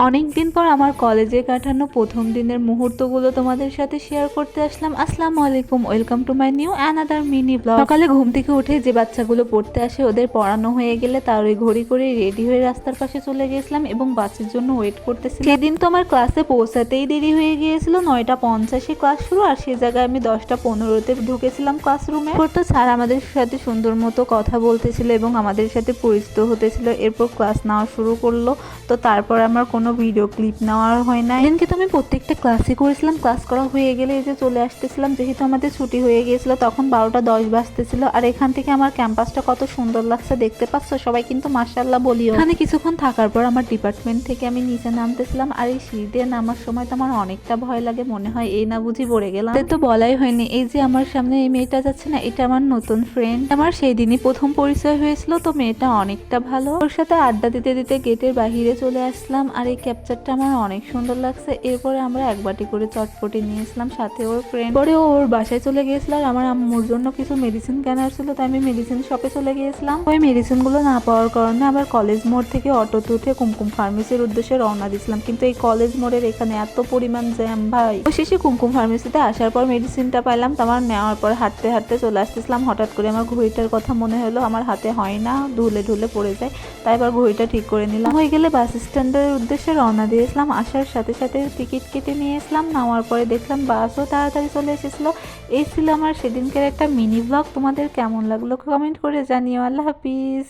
অনেক দিন পর আমার কলেজে কাটানো প্রথম দিনের মুহূর্তগুলো তোমাদের সাথে শেয়ার করতে আসলাম। আসসালামু আলাইকুম, welcome to my new another mini blog. সকালে ঘুম থেকে উঠে যে বাচ্চাগুলো পড়তে আসে ওদের পড়ানো হয়ে গেলে তার ওই ঘড়ি করে রেডি হয়ে রাস্তার পাশে চলে গিয়েছিলাম এবং বাসের জন্য ওয়েট করতেছিলাম। সেদিন তো আমার ক্লাসে পৌঁছাতেই দেরি হয়ে গিয়েছিল, 9:50 ক্লাস শুরু, আর সে জায়গায় আমি 10:15 ঢুকেছিলাম ক্লাসরুমে। এরপর তো স্যার আমাদের সাথে সুন্দর মতো কথা বলতেছিল এবং আমাদের সাথে পরিচিত হতেছিল। এরপর ক্লাস নেওয়া শুরু করলো। তো তারপর আমার কোনো ভিডিও ক্লিপ নেওয়ার হয় না। এদিনকে তো আমি প্রত্যেকটা ক্লাসই করেছিলাম। ক্লাস করা হয়ে গেলে এই যে চলে আসতেছিলাম, যেহেতু আমাদের ছুটি হয়ে গিয়েছিল তখন 12:10 বাজতেছিল। আর এখান থেকে আমার ক্যাম্পাসটা কত সুন্দর লাগছে দেখতে পাচ্ছ, সবাই কিন্তু মাশাআল্লাহ বলিও। এখানে কিছুক্ষণ থাকার পর আমার ডিপার্টমেন্ট থেকে আমি নিচে নামতেছিলাম, আর এই সিঁড়ি দিয়ে নামার সময় তো আমার অনেকটা ভয় লাগে, মনে হয় এই না বুঝি পড়ে গেলাম। তো বলাই হয়নি, এই যে আমার সামনে এই মেয়েটা যাচ্ছে না, এটা আমার নতুন ফ্রেন্ড। আমার সেই দিনই প্রথম পরিচয় হয়েছিল। তো মেয়েটা অনেকটা ভালো, ওর সাথে আড্ডা দিতে দিতে গেটের বাহিরে চলে আসলাম। আর এই ক্যাপচারটা আমার অনেক সুন্দর লাগছে। এরপরে আমরা এক বাটি করে চটপটি নিয়েছিলাম, সাথে ওর ফ্রেন্ড। পরে ওর বাসায় চলে গিয়েছিল আর আমার আম্মুর জন্য কিছু মেডিসিন কেনার ছিল, তাই আমি মেডিসিন শপে চলে গিয়েছিলাম। ওই মেডিসিন গুলো না পাওয়ার কারণে আবার কলেজ মোড় থেকে অটোতে উঠে কুমকুম ফার্মেসির উদ্দেশ্যে রওনা দিয়েছিলাম। কিন্তু এই কলেজ মোড়ের এখানে এত পরিমাণ জ্যাম ভাই। শেষে কুমকুম ফার্মেসিতে আসার পর মেডিসিনটা পাইলাম। তো আমার নেওয়ার পর হাঁটতে হাঁটতে চলে আসতেছিলাম, হঠাৎ করে আমার ঘড়িটার কথা মনে হলো। আমার হাতে হয় না, ধুলে ঢুলে পড়ে যায়, তাই এবার ঘড়িটা ঠিক করে নিলাম। হয়ে গেলে বাস স্ট্যান্ডের উদ্দেশ্যে রওনা দিয়েছিলাম। আসার সাথে সাথে টিকিট কেটে নিয়েছিলাম। নামার পরে দেখলাম বাসও তাড়াতাড়ি চলে এসেছিলো। এই ছিল আমার সেদিনকার একটা মিনি ব্লগ। তোমাদের কেমন লাগলো কমেন্ট করে জানিও। আল্লাহ হাফিজ।